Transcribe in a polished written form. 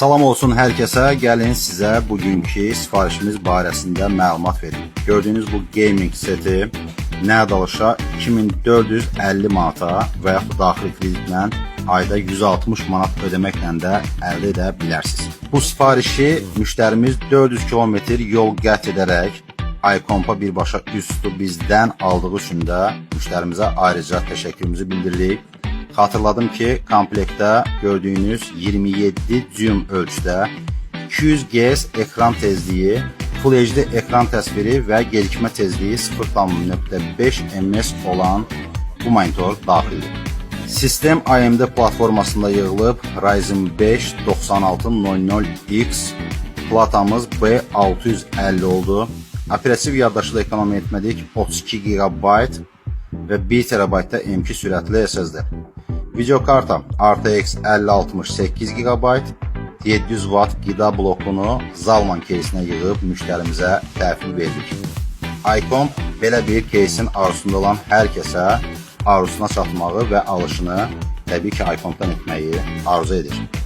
Salam olsun hər kəsə. Gəlin sizə bugünkü sifarişimiz barəsində məlumat verim. Gördüyünüz bu gaming seti nəyə alışa 2450 manata və yaxud daxili kreditlə ayda 160 manat ödəməklə də əldə edə bilərsiniz. Bu sifarişi müştərimiz 400 kilometr yol qət edərək iCompa birbaşa üstü bizdən aldığı üçün də müştərimizə ayrıca təşəkkürümüzü bildiririk. Xatırladım ki, komplektdə gördüyünüz 27 düym ölçüdə 200 Hz ekran tezliyi, Full HD ekran təsviri və gecikmə tezliyi 0.5 ms olan bu monitor daxildir. Sistem AMD platformasında yığılıb, Ryzen 5 9600X, platamız B650 oldu. Operativ yaddaşı da ekonomi etmədik, 32 GB və 1 TB da M2 sürətli SSD. Video karta RTX 5060 8 GB, 700 Watt qida blokunu Zalman кейsinə yığıb müştərimizə təhvil verdik. iComp belə bir keysin arzusunda olan hər kəsə arzusuna çatmağı və alışını təbii ki iCompdan etməyi arzu edir.